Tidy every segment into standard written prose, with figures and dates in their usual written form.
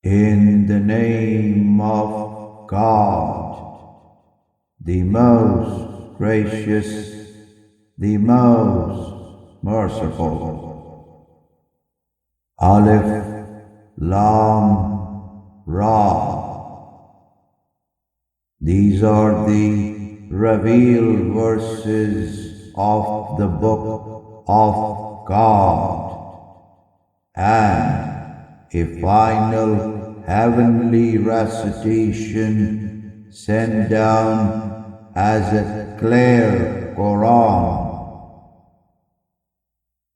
In the name of God, the most gracious, the most merciful. Alif, Lam, Ra. These are the revealed verses of the Book of God, and a final heavenly recitation sent down as a clear Quran.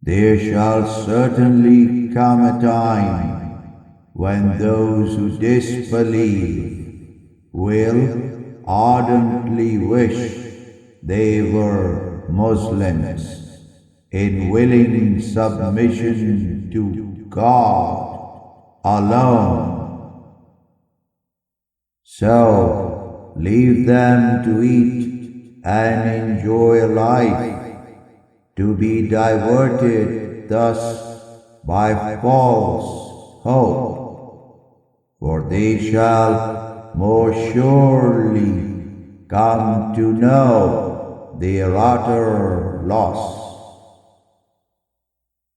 There shall certainly come a time when those who disbelieve will ardently wish they were Muslims in willing submission to God alone. So leave them to eat and enjoy life, to be diverted thus by false hope, for they shall more surely come to know their utter loss.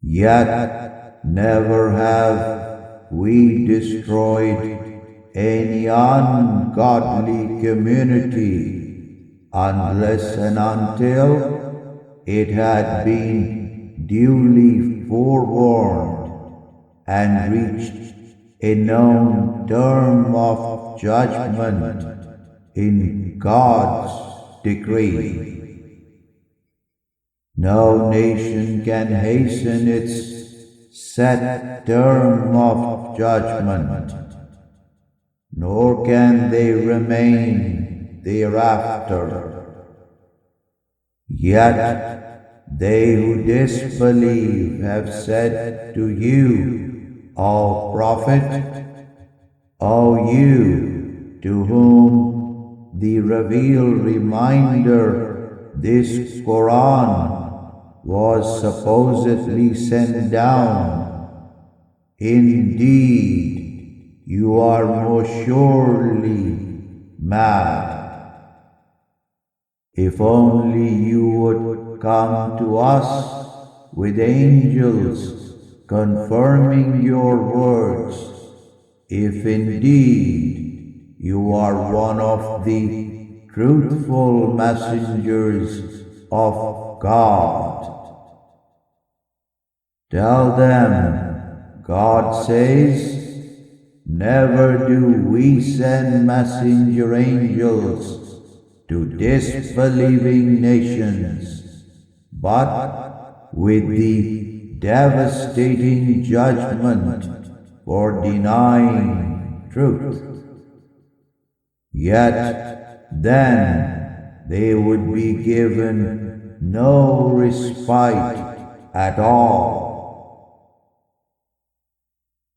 Yet never have we destroyed any ungodly community unless and until it had been duly forewarned and reached a known term of judgment in God's decree. No nation can hasten its set term of judgment, nor can they remain thereafter. Yet they who disbelieve have said to you, O Prophet, O you to whom the revealed reminder, this Quran, was supposedly sent down, indeed, you are most surely mad. If only you would come to us with angels confirming your words, if indeed you are one of the truthful messengers of God. Tell them, God says, never do we send messenger angels to disbelieving nations, but with the devastating judgment for denying truth. Yet then they would be given no respite at all.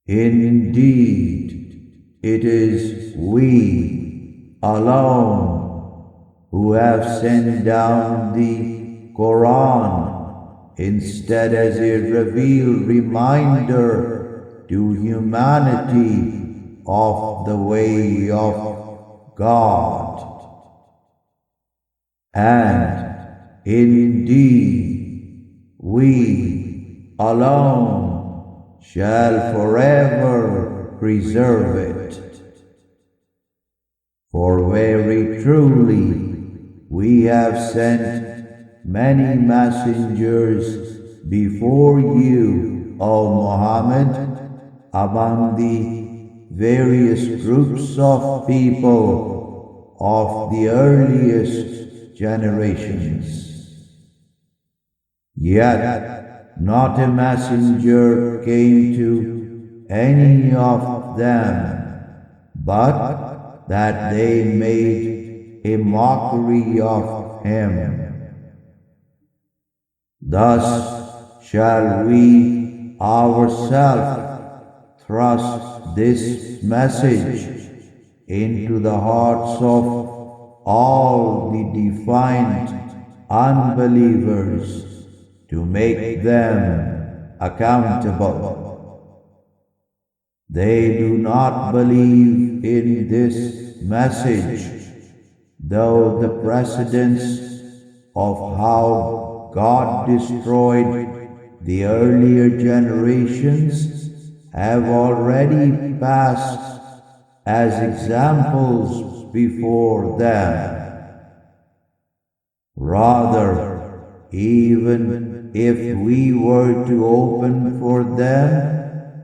Indeed, it is we alone who have sent down the Quran instead as a revealed reminder to humanity of the way of God. And indeed, we alone shall forever preserve it. For very truly we have sent many messengers before you, O Muhammad, among the various groups of people of the earliest generations. Yet not a messenger came to any of them, but that they made a mockery of him. Thus shall we ourselves thrust this message into the hearts of all the defiant unbelievers to make them accountable. They do not believe in this message, though the precedents of how God destroyed the earlier generations have already passed as examples before them. Rather, even if we were to open for them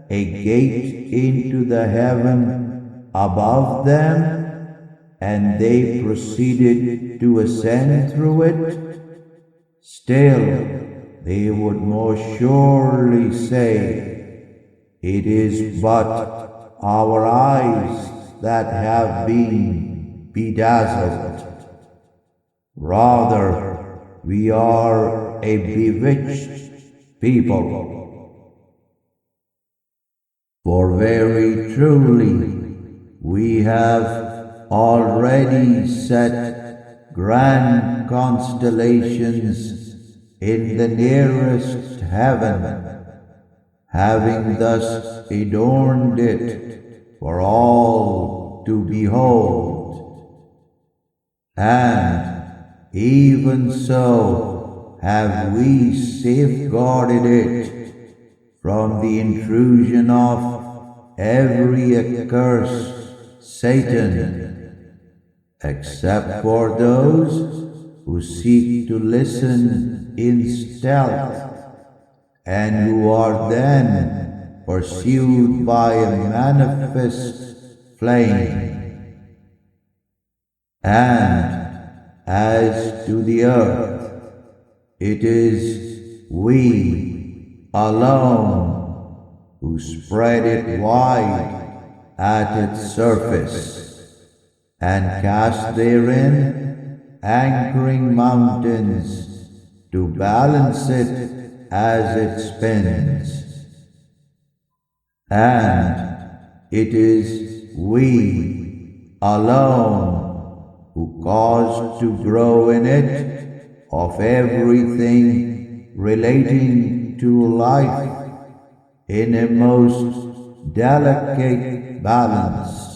a gate into the heaven above them, and they proceeded to ascend through it, still they would most surely say, "It is but our eyes that have been bedazzled. Rather, we are a bewitched people. For very truly, we have already set grand constellations in the nearest heaven, having thus adorned it for all to behold. And even so have we safeguarded it from the intrusion of every accursed Satan, except for those who seek to listen in stealth, and who are then pursued by a manifest flame. And as to the earth, it is we alone who spread it wide at its surface, and cast therein anchoring mountains to balance it as it spins. And it is we alone who caused to grow in it of everything relating to life in a most delicate balance.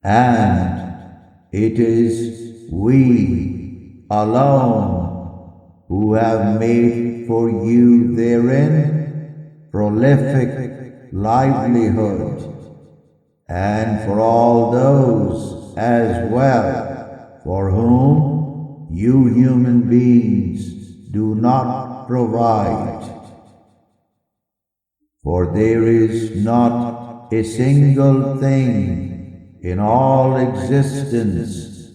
And it is we alone who have made for you therein prolific livelihood, and for all those as well for whom you human beings do not provide. For there is not a single thing in all existence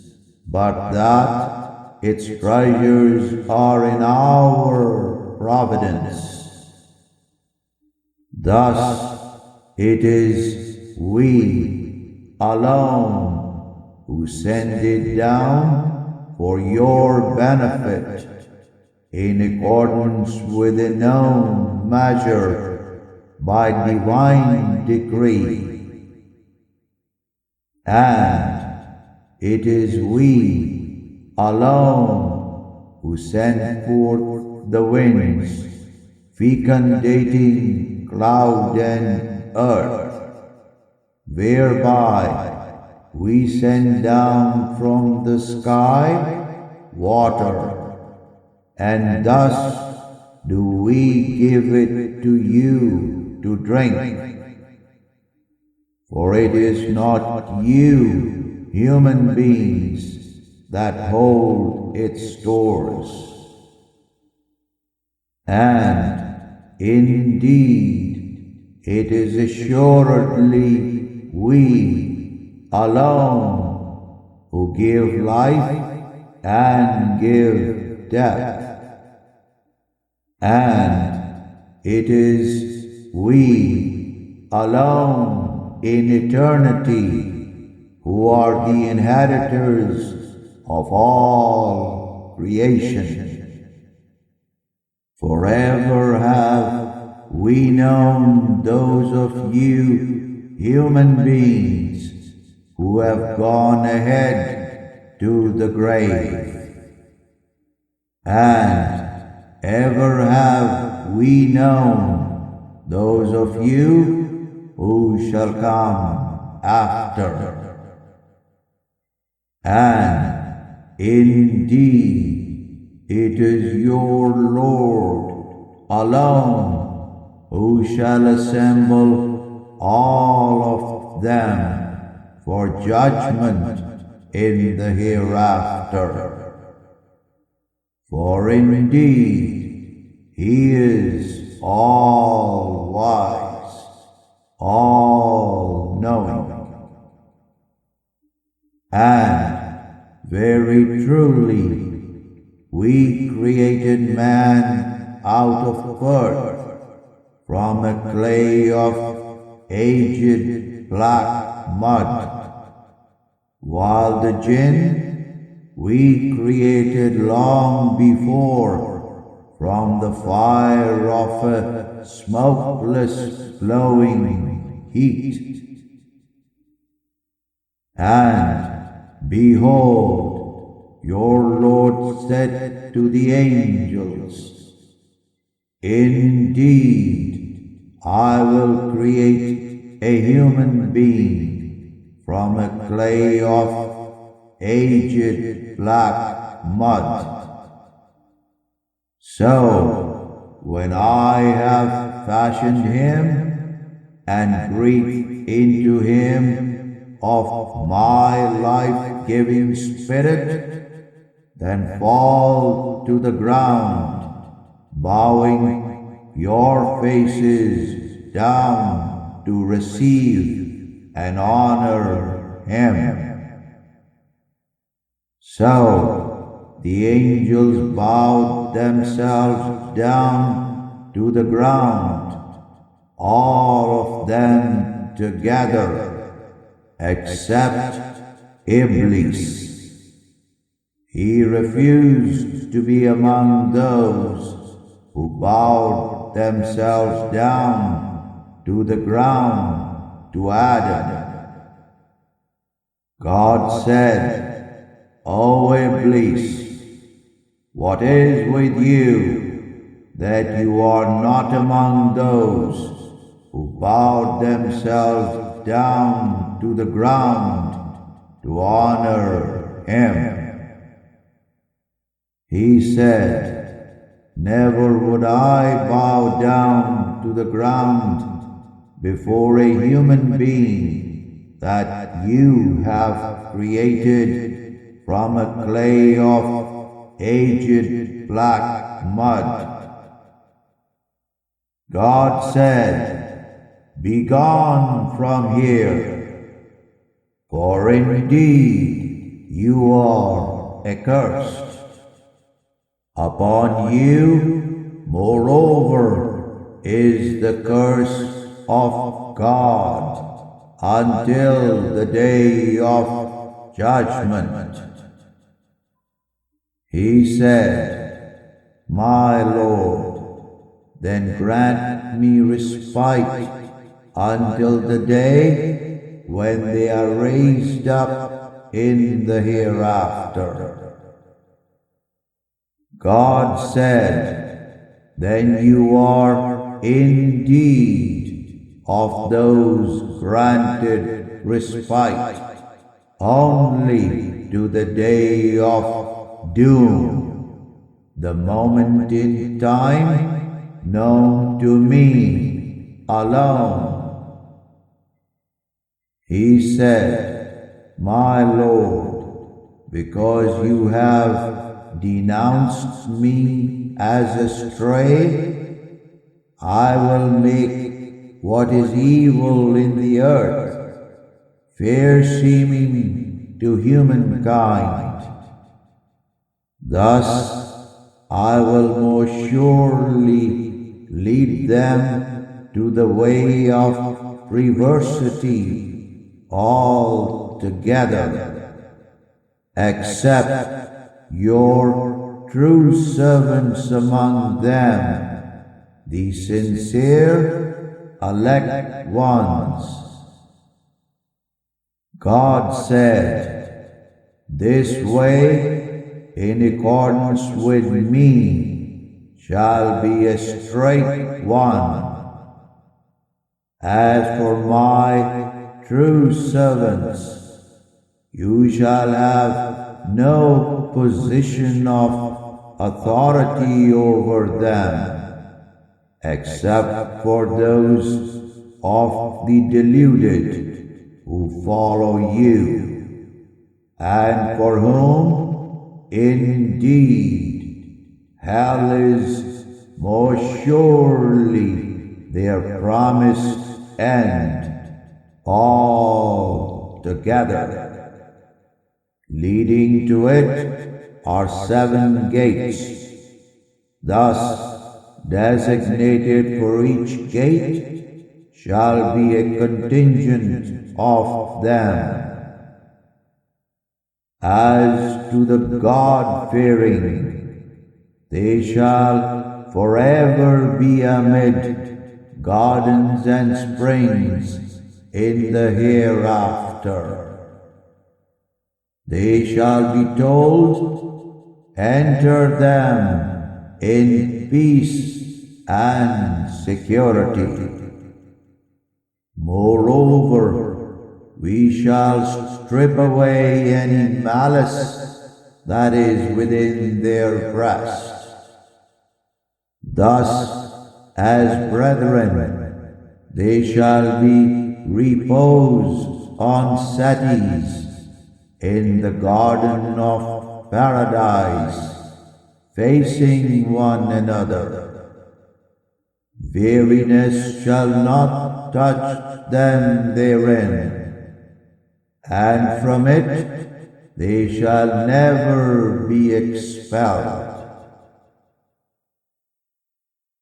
but that its treasures are in our providence. Thus it is we alone who send it down for your benefit in accordance with a known measure by divine decree. And it is we alone who send forth the winds, fecundating cloud and earth, whereby we send down from the sky water, and thus do we give it to you to drink. For it is not you, human beings, that hold its stores. And indeed, it is assuredly we alone who give life and give death. And it is we alone in eternity who are the inheritors of all creation. Forever have we known those of you human beings who have gone ahead to the grave, and ever have we known those of you who shall come after. And indeed it is your Lord alone who shall assemble all of them for judgment in the hereafter. For indeed He is all wise, all knowing. And very truly, we created man out of earth, from a clay of aged black mud, while the jinn we created long before from the fire of a smokeless glowing heat. And behold, your Lord said to the angels, indeed, I will create a human being from a clay of aged black mud. So, when I have fashioned him and breathed into him of my life-giving spirit, then fall to the ground, bowing your faces down to receive and honor him. So the angels bowed themselves down to the ground, all of them together, except Iblis. He refused to be among those who bowed themselves down to the ground to Adam. God said, O Iblis, what is with you that you are not among those who bowed themselves down to the ground to honor him? He said, never would I bow down to the ground before a human being that you have created from a clay of aged black mud. God said, begone from here, for indeed you are accursed. Upon you, moreover, is the curse of God until the day of judgment. He said, my Lord, then grant me respite until the day when they are raised up in the hereafter. God said, then you are indeed of those granted respite only to the day of doom, the moment in time known to me alone. He said, my Lord, because you have denounced me as a stray, I will make what is evil in the earth fair seeming to humankind. Thus I will more surely lead them to the way of perversity altogether, except your true servants among them, the sincere elect ones. God said, this way, in accordance with me, shall be a straight one, As for my true servants, you shall have no position of authority over them, except for those of the deluded who follow you, and for whom indeed hell is most surely their promised end altogether. Leading to it are 7 gates, thus designated for each gate shall be a contingent of them. As to the God-fearing, they shall forever be amid gardens and springs in the hereafter. They shall be told, enter them in peace and security. Moreover, we shall strip away any malice that is within their breast. Thus, as brethren, they shall be reposed on settees in the garden of paradise, facing one another. Weariness shall not touch them therein, and from it they shall never be expelled.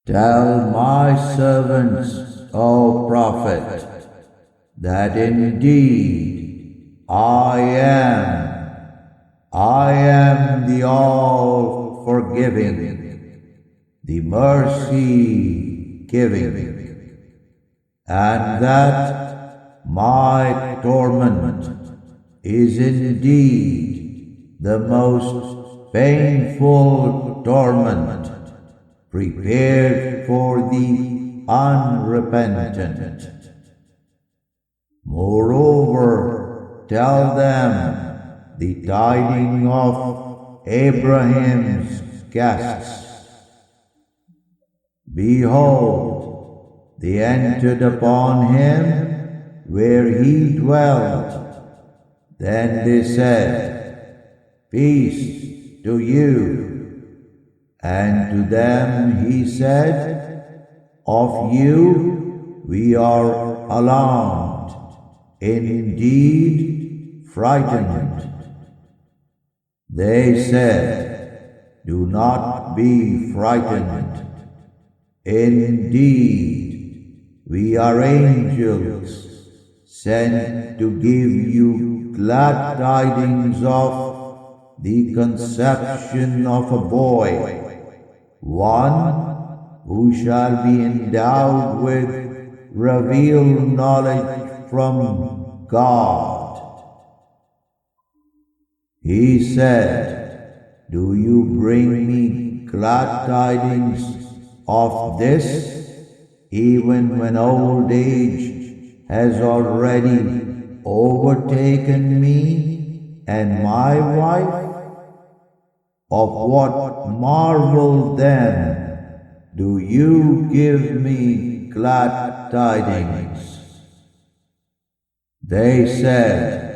Tell my servants, O Prophet, that indeed I am the all-forgiving, the mercy-giving, and that my torment is indeed the most painful torment prepared for the unrepentant. Moreover, tell them the tidings of Abraham's guests. Behold, they entered upon him where he dwelt. Then they said, peace to you. And to them he said, of you we are alarmed, indeed frightened. They said, do not be frightened. Indeed, we are angels sent to give you glad tidings of the conception of a boy, one who shall be endowed with revealed knowledge from God. He said, do you bring me glad tidings of this, even when old age has already overtaken me and my wife? Of what marvel then do you give me glad tidings? They said,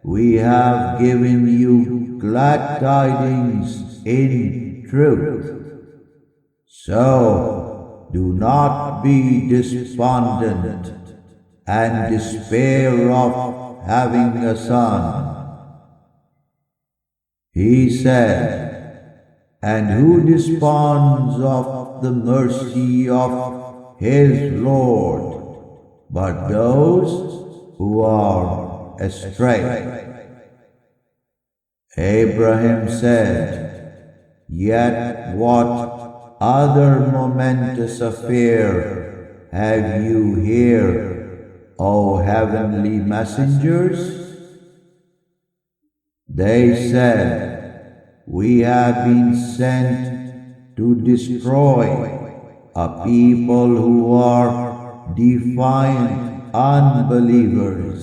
we have given you glad tidings in truth. So do not be despondent and despair of having a son. He said, and who desponds of the mercy of his Lord, but those who are astray? Abraham said, yet what other momentous affair have you here, O heavenly messengers? They said, we have been sent to destroy a people who are defiant unbelievers,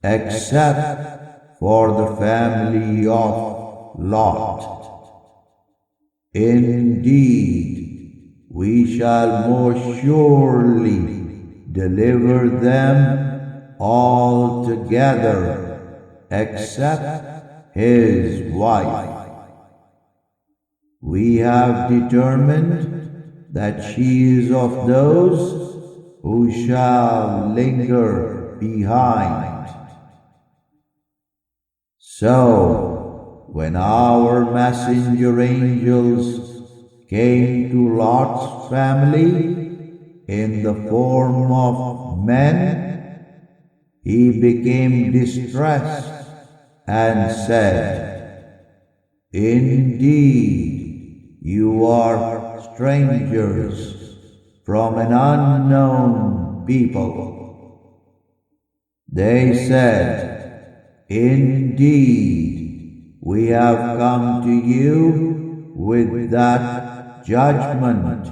except for the family of Lot. Indeed, we shall most surely deliver them all together, except his wife. We have determined that she is of those who shall linger behind. So, when our messenger angels came to Lot's family in the form of men, he became distressed and said, "Indeed, you are strangers from an unknown people." They said, "Indeed, we have come to you with that judgment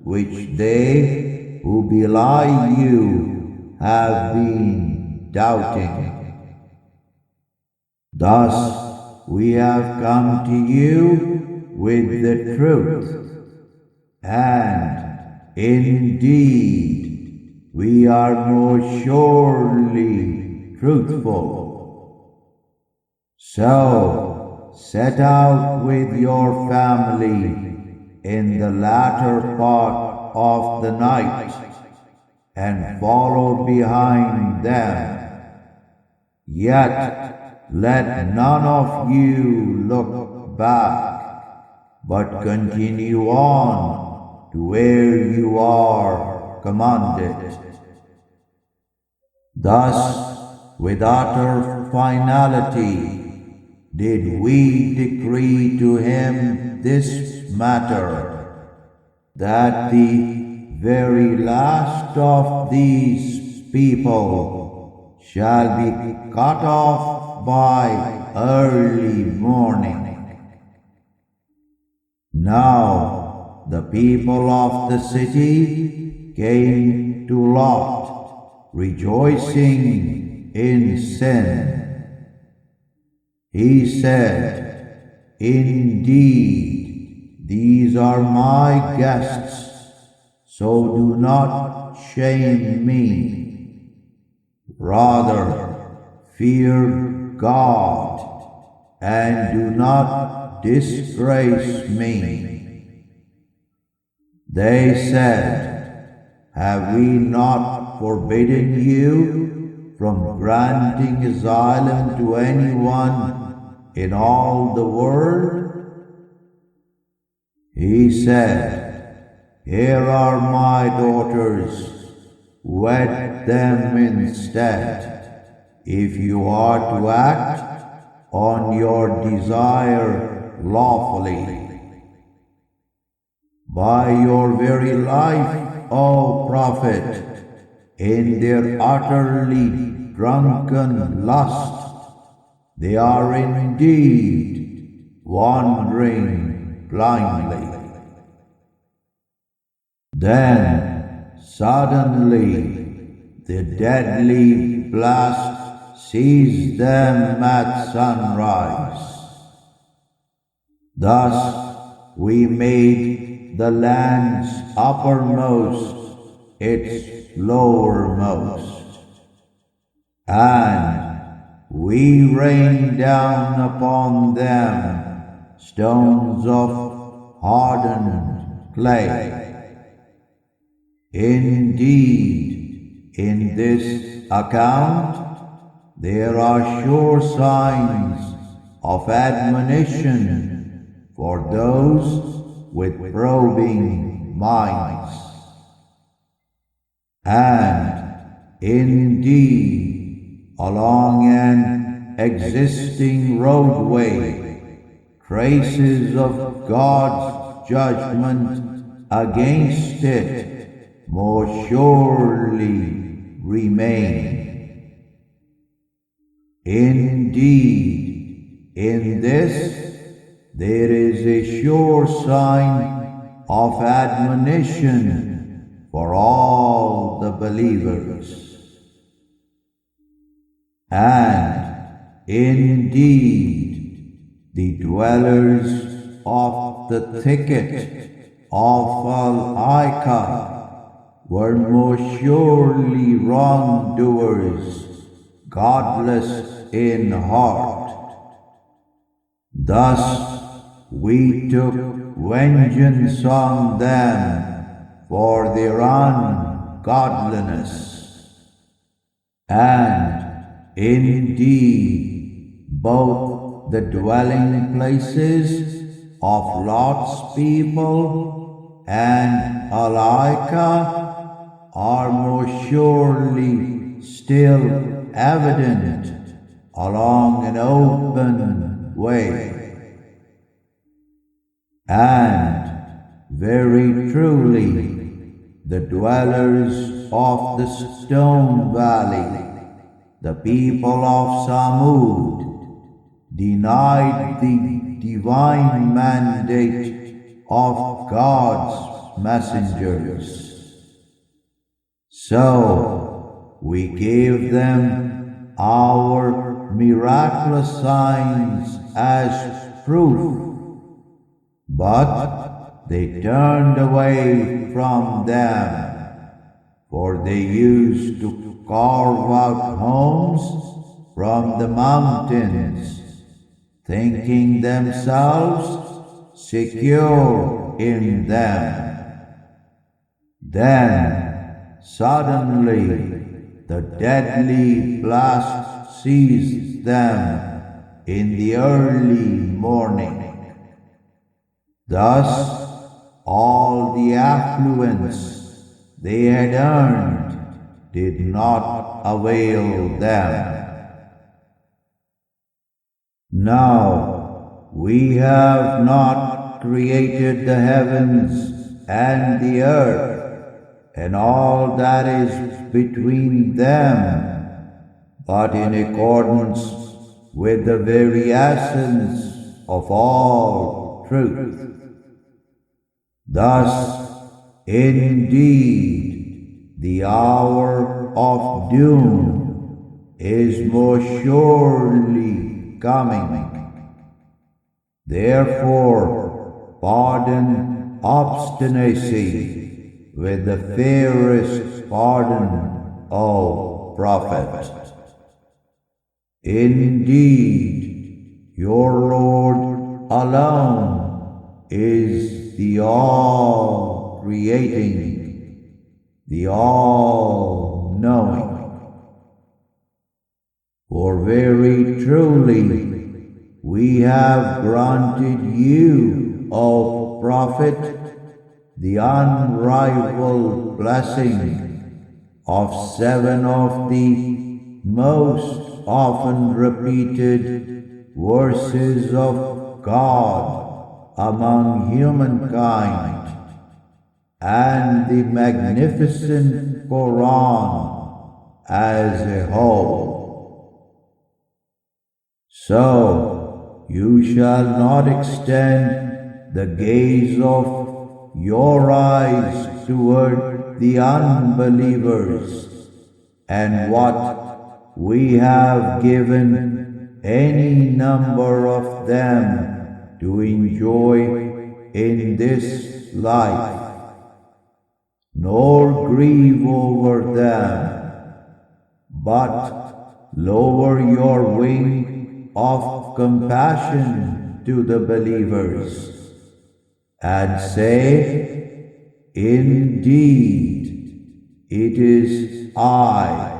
which they who belie you have been doubting. Thus we have come to you with the truth, and indeed we are most surely truthful. So set out with your family in the latter part of the night and follow behind them. Yet let none of you look back, but continue on to where you are commanded." Thus, with utter finality, did we decree to him this matter, that the very last of these people shall be cut off by early morning. Now the people of the city came to Lot, rejoicing in sin. He said, "Indeed, these are my guests, so do not shame me. Rather, fear God and do not disgrace me." They said, "Have we not forbidden you from granting asylum to anyone in all the world?" He said, "Here are my daughters, wed them instead, if you are to act on your desire lawfully. By your very life, O Prophet, in their utterly drunken lust, they are indeed wandering blindly." Then suddenly the deadly blast seized them at sunrise. Thus we made the land's uppermost its lowermost, and we rained down upon them stones of hardened clay. Indeed, in this account there are sure signs of admonition for those with probing minds. And indeed, along an existing roadway, traces of God's judgment against it most surely remain. Indeed, in this there is a sure sign of admonition for all all the believers. And indeed, the dwellers of the thicket of Al Hijr were most surely wrongdoers, godless in heart. Thus we took vengeance on them for their ungodliness. And indeed, both the dwelling places of Lot's people and Al Hijr are most surely still evident along an open way. And very truly, the dwellers of the Stone Valley, the people of Samud, denied the divine mandate of God's messengers. So we gave them our miraculous signs as proof, but they turned away from them, for they used to carve out homes from the mountains, thinking themselves secure in them. Then suddenly the deadly blast seized them in the early morning. Thus all the affluence they had earned did not avail them. Now we have not created the heavens and the earth and all that is between them, but in accordance with the very essence of all truth. Thus, indeed, the hour of doom is most surely coming. Therefore, pardon obstinacy with the fairest pardon, O Prophet. Indeed, your Lord alone is the all-creating, the all-knowing. For very truly, we have granted you, O Prophet, the unrivaled blessing of 7 of the most often repeated verses of God among humankind, and the magnificent Quran as a whole. So you shall not extend the gaze of your eyes toward the unbelievers, and what we have given any number of them to enjoy in this life, nor grieve over them, but lower your wing of compassion to the believers, and say, indeed, it is I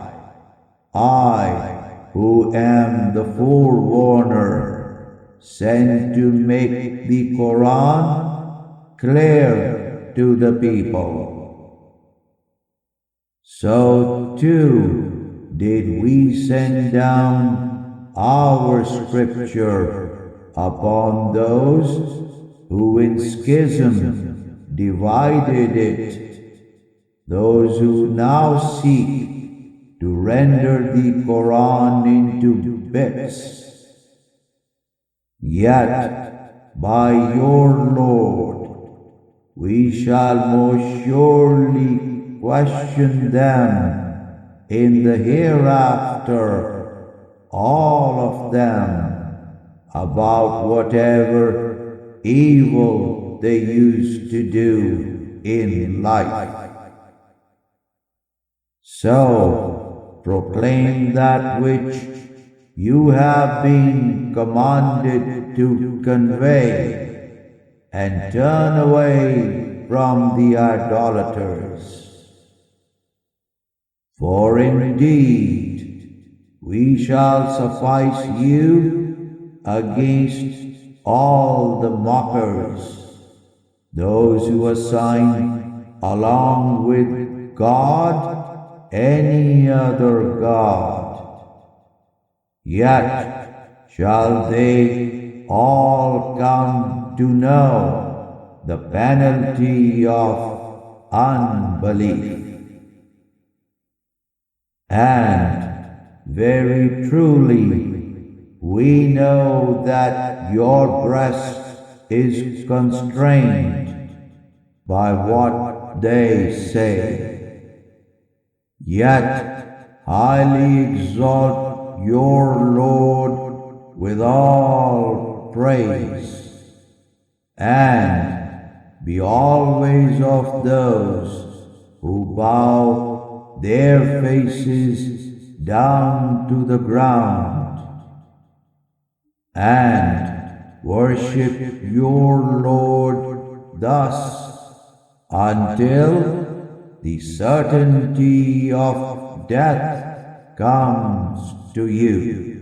who am the forewarner, sent to make the Quran clear to the people. So too did we send down our scripture upon those who in schism divided it, those who now seek to render the Quran into bits. Yet by your Lord we shall most surely question them in the hereafter, all of them, about whatever evil they used to do in life. So, proclaim that which you have been commanded to convey, and turn away from the idolaters. For indeed, we shall suffice you against all the mockers, those who assign along with God any other God. Yet shall they all come to know the penalty of unbelief. And very truly, we know that your breast is constrained by what they say. Yet highly exalt your Lord with all praise, and be always of those who bow their faces down to the ground, and worship your Lord thus until the certainty of death comes to you.